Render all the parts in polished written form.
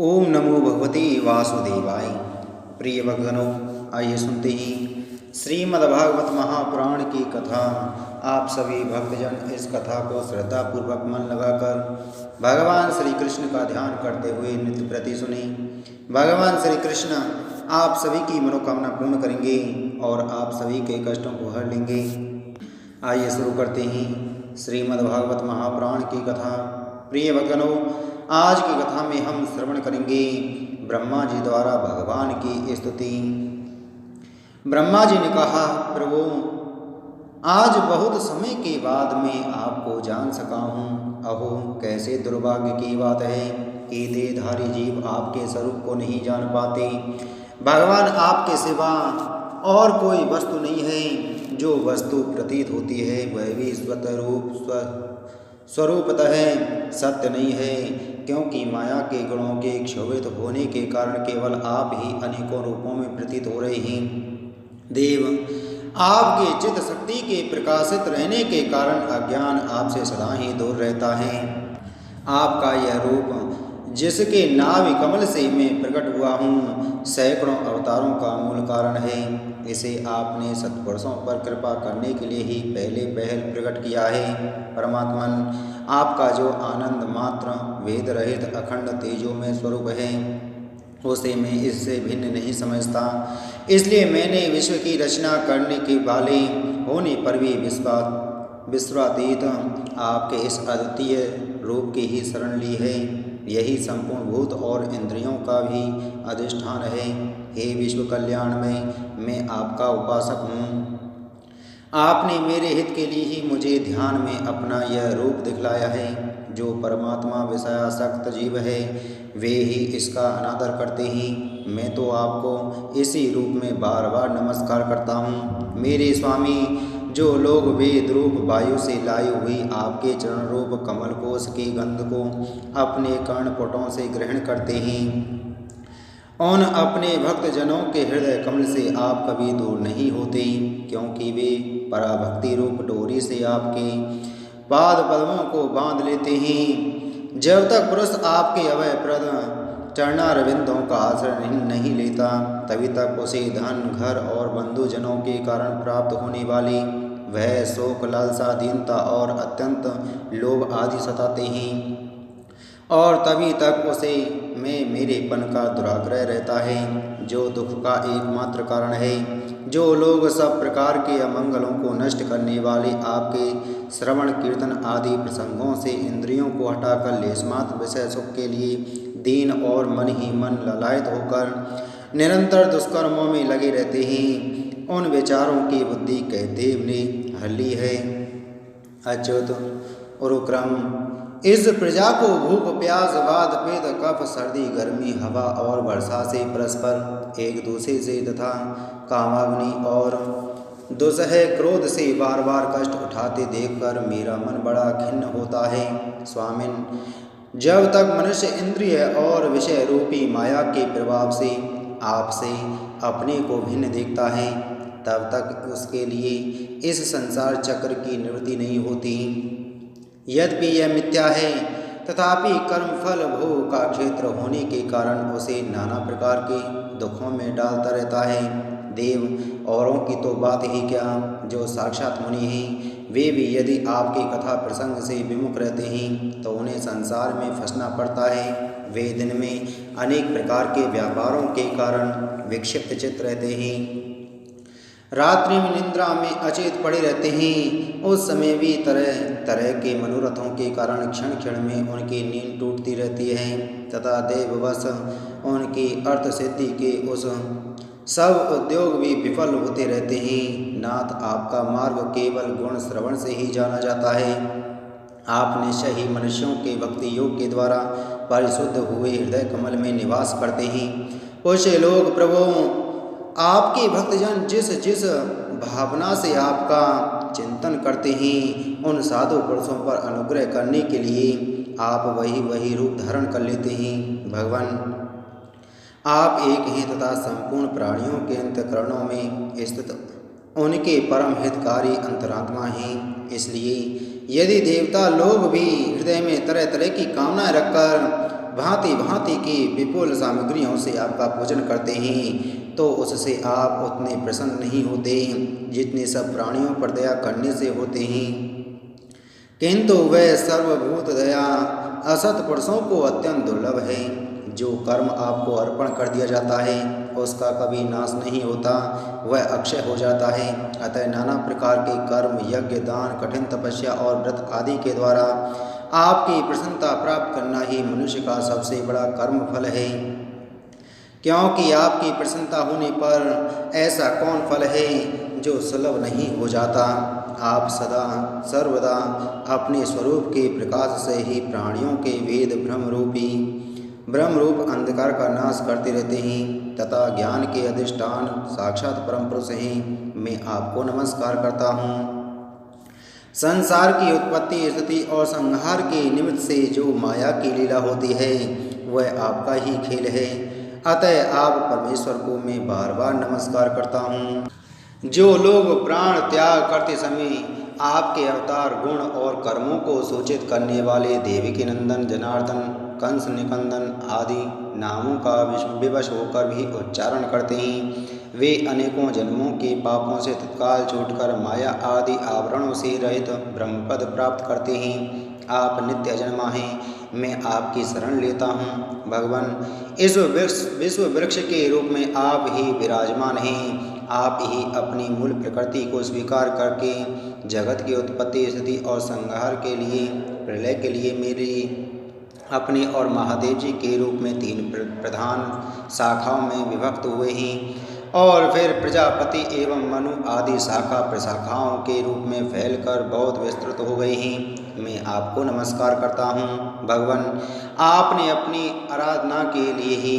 ओम नमो भगवते वासुदेवाय। प्रिय भक्तगणों, आइए सुनते हैं श्रीमद्भागवत महापुराण की कथा। आप सभी भक्तजन इस कथा को श्रद्धापूर्वक मन लगाकर भगवान श्री कृष्ण का ध्यान करते हुए नित्य प्रति सुने। भगवान श्री कृष्ण आप सभी की मनोकामना पूर्ण करेंगे और आप सभी के कष्टों को हर लेंगे। आइए शुरू करते हैं श्रीमद्भागवत महापुराण की कथा। प्रिय भक्तगणों, आज की कथा में हम श्रवण करेंगे ब्रह्मा जी द्वारा भगवान की स्तुति। ब्रह्मा जी ने कहा, प्रभु, आज बहुत समय के बाद मैं आपको जान सका हूँ। अहो, कैसे दुर्भाग्य की बात है कि देहधारी जीव आपके स्वरूप को नहीं जान पाते। भगवान, आपके सिवा और कोई वस्तु नहीं है। जो वस्तु प्रतीत होती है वह भी स्वरूपतः सत्य नहीं है, क्योंकि माया के गुणों के क्षोभित होने के कारण केवल आप ही अनेकों रूपों में प्रतीत हो रहे हैं। देव, आपके चित्त शक्ति के प्रकाशित रहने के कारण अज्ञान आपसे सदा ही दूर रहता है। आपका यह रूप जिसके नाभि कमल से मैं प्रकट हुआ हूँ, सैकड़ों अवतारों का मूल कारण है। इसे आपने सत्पुरुषों पर कृपा करने के लिए ही पहल प्रकट किया है। परमात्मन, आपका जो आनंद मात्र वेद रहित अखंड तेजो में स्वरूप है, उसे मैं इससे भिन्न नहीं समझता। इसलिए मैंने विश्व की रचना करने के वाले होने पर भी विश्वातीत आपके इस अद्वितीय रूप की ही शरण ली है। यही संपूर्ण भूत और इंद्रियों का भी अधिष्ठान है। हे विश्व कल्याण में मैं आपका उपासक हूँ। आपने मेरे हित के लिए ही मुझे ध्यान में अपना यह रूप दिखलाया है। जो परमात्मा विषयासक्त जीव है वे ही इसका अनादर करते हैं। मैं तो आपको इसी रूप में बार बार नमस्कार करता हूँ। मेरे स्वामी, जो लोग वेद रूप वायु से लाई हुई आपके चरण रूप कमल कोश की गंध को अपने कर्णपुटों से ग्रहण करते हैं, उन अपने भक्तजनों के हृदय कमल से आप कभी दूर नहीं होते, क्योंकि वे पराभक्ति रूप डोरी से आपके पाद पद्मों को बांध लेते हैं। जब तक पुरुष आपके अभय प्रद चरणारविंदों का आश्रय नहीं लेता, तभी तक उसे धन, घर और बंधुजनों के कारण प्राप्त होने वाली वह शोक, लालसा, दीनता और अत्यंत लोभ आदि सताते हैं, और तभी तक उसे में मेरेपन का दुराग्रह रहता है, जो दुख का एकमात्र कारण है। जो लोग सब प्रकार के अमंगलों को नष्ट करने वाले आपके श्रवण, कीर्तन आदि प्रसंगों से इंद्रियों को हटाकर लेशमात्र विषय सुख के लिए दीन और मन ही मन ललायत होकर निरंतर दुष्कर्मों में लगे रहते हैं, उन विचारों की बुद्धि कहदेव ने हर ली है। अच्युत उरुक्रम, इस प्रजा को भूख, प्यास, वात, पित्त, कफ, सर्दी, गर्मी, हवा और वर्षा से परस्पर एक दूसरे से तथा कामाग्नि और दुसह क्रोध से बार बार कष्ट उठाते देखकर मेरा मन बड़ा खिन्न होता है। स्वामिन, जब तक मनुष्य इंद्रिय और विषय रूपी माया के प्रभाव से आपसे अपने को भिन्न देखता है, तब तक उसके लिए इस संसार चक्र की निवृत्ति नहीं होती। यद्यपि यह मिथ्या है, तथापि कर्म फल भोग का क्षेत्र होने के कारण उसे नाना प्रकार के दुखों में डालता रहता है। देव, औरों की तो बात ही क्या, जो साक्षात मुनि हैं वे भी यदि आपके कथा प्रसंग से विमुख रहते हैं तो उन्हें संसार में फंसना पड़ता है। वे दिन में अनेक प्रकार के व्यापारों के कारण विक्षिप्त चित्त रहते हैं, रात्रि में निद्रा में अचेत पड़े रहते हैं। उस समय भी तरह तरह के मनोरथों के कारण क्षण क्षण में उनकी नींद टूटती रहती है, तथा देववश उनकी अर्थ सिद्धि के उस सब उद्योग भी विफल होते रहते हैं। नाथ, आपका मार्ग केवल गुण श्रवण से ही जाना जाता है। आप निश्चय ही मनुष्यों के भक्ति योग के द्वारा परिशुद्ध हुए हृदय कमल में निवास करते हैं। कुछ लोग, प्रभु, आपके भक्तजन जिस जिस भावना से आपका चिंतन करते हैं, उन साधु पुरुषों पर अनुग्रह करने के लिए आप वही रूप धारण कर लेते हैं। भगवान, आप एक ही तथा संपूर्ण प्राणियों के अंतःकरणों में स्थित उनके परम हितकारी अंतरात्मा हैं। इसलिए यदि देवता लोग भी हृदय में तरह तरह की कामनाएं रखकर भांति भांति की विपुल सामग्रियों से आपका पूजन करते हैं तो उससे आप उतने प्रसन्न नहीं होते जितने सब प्राणियों पर दया करने से होते हैं। किंतु वह सर्वभूत दया असत पुरुषों को अत्यंत दुर्लभ है। जो कर्म आपको अर्पण कर दिया जाता है उसका कभी नाश नहीं होता, वह अक्षय हो जाता है। अतः नाना प्रकार के कर्म, यज्ञ, दान, कठिन तपस्या और व्रत आदि के द्वारा आपकी प्रसन्नता प्राप्त करना ही मनुष्य का सबसे बड़ा कर्म फल है। क्योंकि आपकी प्रसन्नता होने पर ऐसा कौन फल है जो सुलभ नहीं हो जाता। आप सदा सर्वदा अपने स्वरूप के प्रकाश से ही प्राणियों के वेद ब्रह्म रूप अंधकार का नाश करते रहते हैं तथा ज्ञान के अधिष्ठान साक्षात परम पुरुष हैं। मैं आपको नमस्कार करता हूँ। संसार की उत्पत्ति, स्थिति और संहार के निमित्त से जो माया की लीला होती है वह आपका ही खेल है। अतः आप परमेश्वर को मैं बार बार नमस्कार करता हूँ। जो लोग प्राण त्याग करते समय आपके अवतार, गुण और कर्मों को सूचित करने वाले देवकी नंदन, जनार्दन, कंस निकंदन आदि नामों का विवश होकर भी उच्चारण करते हैं, वे अनेकों जन्मों के पापों से तत्काल छूटकर माया आदि आवरणों से रहित ब्रह्मपद प्राप्त करते हैं। आप नित्य अजन्मा हैं, मैं आपकी शरण लेता हूँ। भगवान, इस विश्व वृक्ष के रूप में आप ही विराजमान हैं। आप ही अपनी मूल प्रकृति को स्वीकार करके जगत की उत्पत्ति, स्थिति और संहार के लिए, प्रलय के लिए मेरी अपने और महादेव जी के रूप में 3 प्रधान शाखाओं में विभक्त हुए हैं और फिर प्रजापति एवं मनु आदि शाखा प्रशाखाओं के रूप में फैलकर बहुत विस्तृत हो गए हैं। मैं आपको नमस्कार करता हूँ। भगवान, आपने अपनी आराधना के लिए ही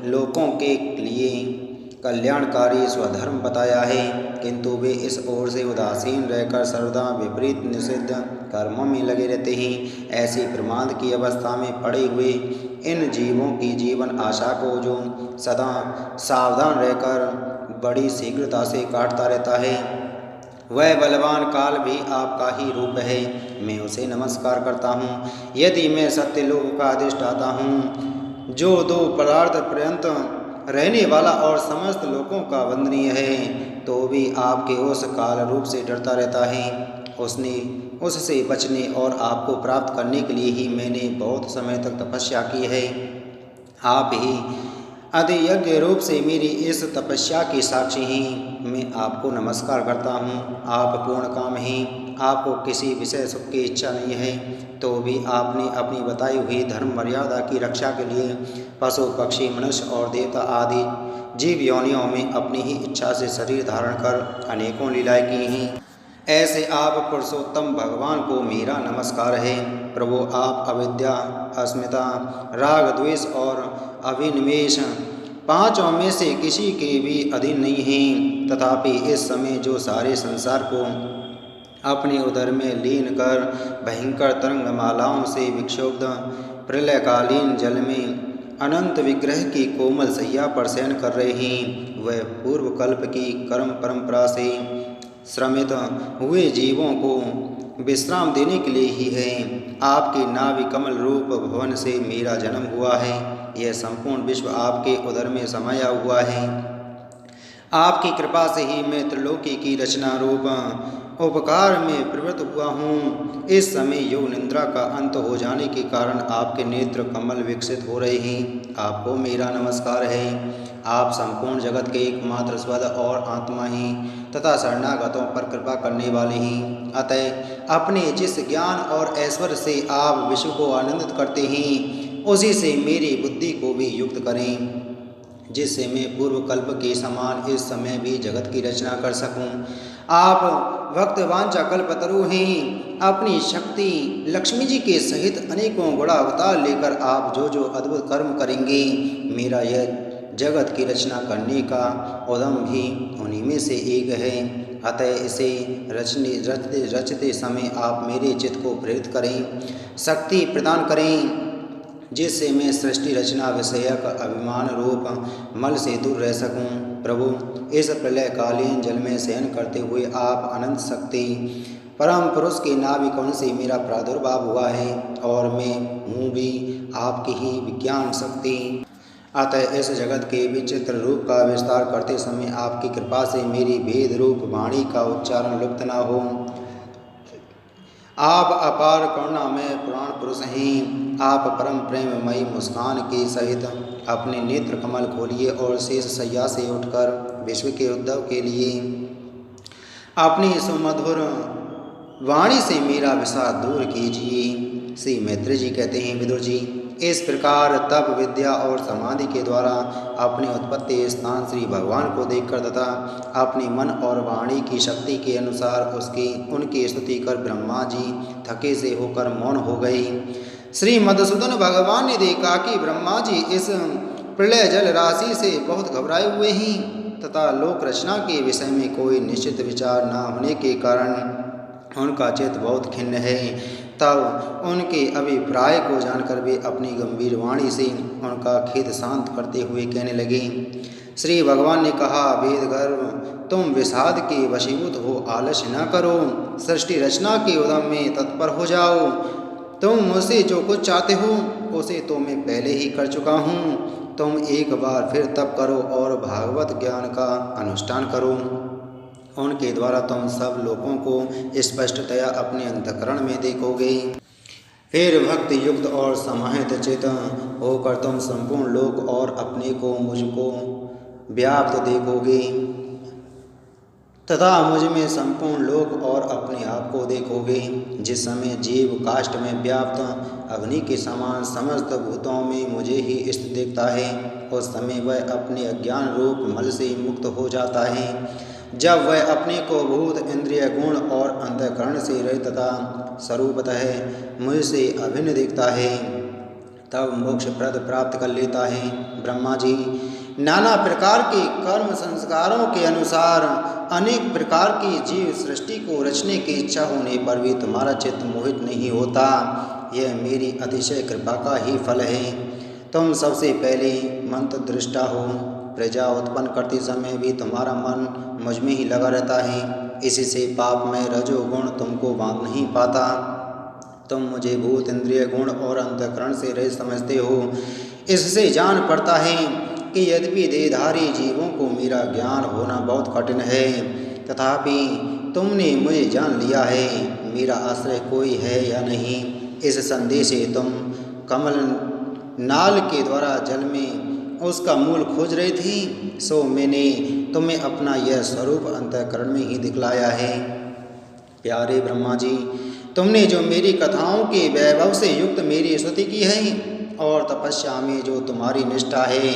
लोगों के लिए कल्याणकारी स्वधर्म बताया है, किंतु वे इस ओर से उदासीन रहकर सर्वदा विपरीत निषिद्ध कर्मों में लगे रहते हैं। ऐसी प्रमाद की अवस्था में पड़े हुए इन जीवों की जीवन आशा को जो सदा सावधान रहकर बड़ी शीघ्रता से काटता रहता है, वह बलवान काल भी आपका ही रूप है। मैं उसे नमस्कार करता हूँ। यदि मैं सत्यलोक का अधिष्ठाता हूँ, जो 2 पदार्थ पर्यंत रहने वाला और समस्त लोगों का वंदनीय है, तो भी आपके उस काल रूप से डरता रहता है। उससे बचने और आपको प्राप्त करने के लिए ही मैंने बहुत समय तक तपस्या की है। आप ही अधियज्ञ रूप से मेरी इस तपस्या की साक्षी हैं। मैं आपको नमस्कार करता हूँ। आप पूर्ण काम हैं, आपको किसी विषय सुख की इच्छा नहीं है, तो भी आपने अपनी बताई हुई धर्म मर्यादा की रक्षा के लिए पशु, पक्षी, मनुष्य और देवता आदि जीव योनियों में अपनी ही इच्छा से शरीर धारण कर अनेकों लीलाएं की हैं। ऐसे आप पुरुषोत्तम भगवान को मेरा नमस्कार है। प्रभु, आप अविद्या, अस्मिता, राग, द्वेष और अभिनिवेश 5 में से किसी के भी अधीन नहीं हैं। तथापि इस समय जो सारे संसार को अपने उदर में लीन कर भयंकर तरंगमालाओं से विक्षुब्ध प्रलयकालीन जल में अनंत विग्रह की कोमल सैया पर शयन कर रहे हैं, वह पूर्व कल्प की कर्म परंपरा से श्रमित हुए जीवों को विश्राम देने के लिए ही है। आपके नाभि कमल रूप भवन से मेरा जन्म हुआ है। यह संपूर्ण विश्व आपके उदर में समाया हुआ है। आपकी कृपा से ही मैं त्रिलोकी की रचना रूप उपकार में प्रवृत्त हुआ हूँ। इस समय योग निद्रा का अंत हो जाने के कारण आपके नेत्र कमल विकसित हो रहे हैं। आपको मेरा नमस्कार है। आप संपूर्ण जगत के एकमात्र स्वद और आत्मा हैं तथा शरणागतों पर कृपा करने वाले हैं। अतः अपने जिस ज्ञान और ऐश्वर्य से आप विश्व को आनंदित करते हैं, उसी से मेरी बुद्धि को भी युक्त करें, जिससे मैं पूर्व कल्प के समान इस समय भी जगत की रचना कर सकूं। आप भक्त वांछा कल्पतरु हैं। अपनी शक्ति लक्ष्मी जी के सहित अनेकों बड़ा अवतार लेकर आप जो अद्भुत कर्म करेंगे, मेरा यह जगत की रचना करने का उद्यम भी उन्हीं में से एक है। अतः इसे रचते समय आप मेरे चित्त को प्रेरित करें, शक्ति प्रदान करें, जिससे मैं सृष्टि रचना विषयक अभिमान रूप मल से दूर रह सकूं। प्रभु, इस प्रलयकालीन जल में शयन करते हुए आप अनंत शक्ति परम पुरुष के नाभि कमल से मेरा प्रादुर्भाव हुआ है और मैं हूँ भी आपकी ही विज्ञान शक्ति। अतः इस जगत के विचित्र रूप का विस्तार करते समय आपकी कृपा से मेरी भेद रूप वाणी का उच्चारण लुप्त न हो। आप अपार करुणा में पुराण पुरुष हैं। आप परम प्रेममयी मुस्कान के सहित अपने नेत्र कमल खोलिए और शेष सैया से उठकर विश्व के उद्भव के लिए अपनी सुमधुर वाणी से मेरा विषाद दूर कीजिए। श्री मैत्री जी कहते हैं, विदुर जी, इस प्रकार तप विद्या और समाधि के द्वारा अपने उत्पत्ति स्थान श्री भगवान को देखकर तथा अपने मन और वाणी की शक्ति के अनुसार उनकी स्तुति कर ब्रह्मा जी थके से होकर मौन हो गए। श्री मधुसूदन भगवान ने देखा कि ब्रह्मा जी इस प्रलय जल राशि से बहुत घबराए हुए हैं तथा लोक रचना के विषय में कोई निश्चित विचार न होने के कारण उनका चित्त बहुत खिन्न है। तब उनके अभिप्राय को जानकर वे अपनी गंभीर वाणी से उनका खेद शांत करते हुए कहने लगे। श्री भगवान ने कहा, वेद गर्भ, तुम विषाद के वशीभूत हो आलस्य न करो, सृष्टि रचना के उद्यम में तत्पर हो जाओ। तुम मुझसे जो कुछ चाहते हो उसे तो मैं पहले ही कर चुका हूँ। तुम एक बार फिर तप करो और भागवत ज्ञान का अनुष्ठान करो। उनके द्वारा तुम सब लोगों को स्पष्टतया अपने अंतःकरण में देखोगे। फिर भक्ति युक्त और समाहित चित होकर तुम संपूर्ण लोक और अपने को मुझको व्याप्त देखोगे तथा मुझ में संपूर्ण लोक और अपने आप को देखोगे। जिस समय जीव काष्ठ में व्याप्त अग्नि के समान समस्त भूतों में मुझे ही स्थित देखता है, उस समय वह अपने अज्ञान रूप मल से मुक्त हो जाता है। जब वह अपने को भूत इंद्रिय गुण और अंतःकरण से रहित तथा स्वरूपतः मुझसे अभिन्न देखता है, तब मोक्ष प्रद प्राप्त कर लेता है। ब्रह्मा जी, नाना प्रकार के कर्म संस्कारों के अनुसार अनेक प्रकार की जीव सृष्टि को रचने की इच्छा होने पर भी तुम्हारा चित्त मोहित नहीं होता। यह मेरी अतिशय कृपा का ही फल है। तुम सबसे पहले मंत्र दृष्टा हो। प्रजा उत्पन्न करते समय भी तुम्हारा मन मुझ में ही लगा रहता है। इसी से पाप में रजोगुण तुमको बांध नहीं पाता। तुम मुझे भूत इंद्रिय गुण और अंतःकरण से रहित समझते हो। इससे जान पड़ता है कि यद्यपि देहधारी जीवों को मेरा ज्ञान होना बहुत कठिन है, तथापि तुमने मुझे जान लिया है। मेरा आश्रय कोई है या नहीं, इस संदेह से तुम कमल नाल के द्वारा जल में उसका मूल खोज रही थी, सो मैंने तुम्हें अपना यह स्वरूप अंतःकरण में ही दिखलाया है। प्यारे ब्रह्मा जी, तुमने जो मेरी कथाओं के वैभव से युक्त मेरी स्तुति की है और तपस्या में जो तुम्हारी निष्ठा है,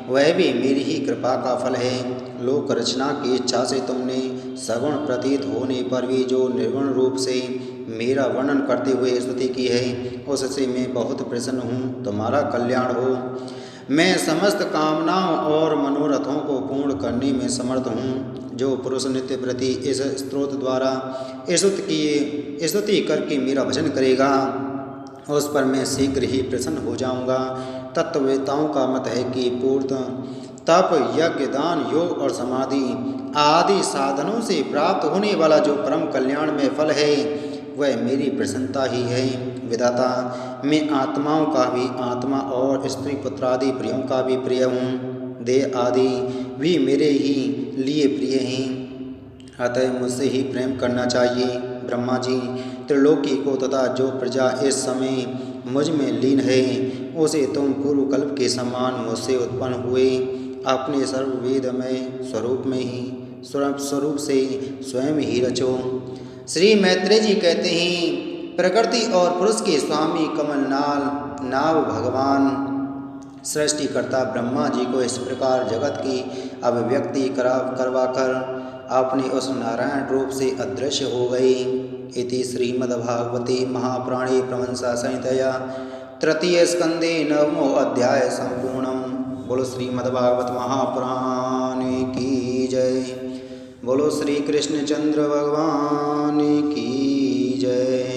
वह भी मेरी ही कृपा का फल है। लोक रचना की इच्छा से तुमने सगुण प्रतीत होने पर भी जो निर्गुण रूप से मेरा वर्णन करते हुए स्तुति की है, उससे मैं बहुत प्रसन्न हूँ। तुम्हारा कल्याण हो। मैं समस्त कामनाओं और मनोरथों को पूर्ण करने में समर्थ हूँ। जो पुरुष नित्य प्रति इस स्तोत्र द्वारा स्तुति करके मेरा भजन करेगा, उस पर मैं शीघ्र ही प्रसन्न हो जाऊंगा। तत्ववेताओं का मत है कि पूर्ण तप, यज्ञ, दान, योग और समाधि आदि साधनों से प्राप्त होने वाला जो परम कल्याण में फल है, वह मेरी प्रसन्नता ही है। विधाता, मैं आत्माओं का भी आत्मा और स्त्री पुत्रादि प्रियों का भी प्रिय हूँ। देह आदि भी मेरे ही लिए प्रिय हैं, अतः मुझसे ही प्रेम करना चाहिए। ब्रह्मा जी, त्रिलोकी को तथा जो प्रजा इस समय मुझ में लीन है, उसे तुम पूर्व कल्प के समान मुझसे उत्पन्न हुए अपने सर्ववेदमय स्वरूप में ही स्वरूप से स्वयं ही रचो। श्री मैत्रेय जी कहते हैं, प्रकृति और पुरुष के स्वामी कमलनाल नाव भगवान सृष्टिकर्ता ब्रह्मा जी को इस प्रकार जगत की अभिव्यक्ति करवाकर अपने उस नारायण रूप से अदृश्य हो गई। इति श्रीमद्भागवते महापुराणे प्रमंसा संहितया तृतीय स्कंदे नवमो अध्याय संपूर्णम। बोलो श्रीमद्भागवत महापुराण की जय। बोलो श्री कृष्णचंद्र भगवान की जय।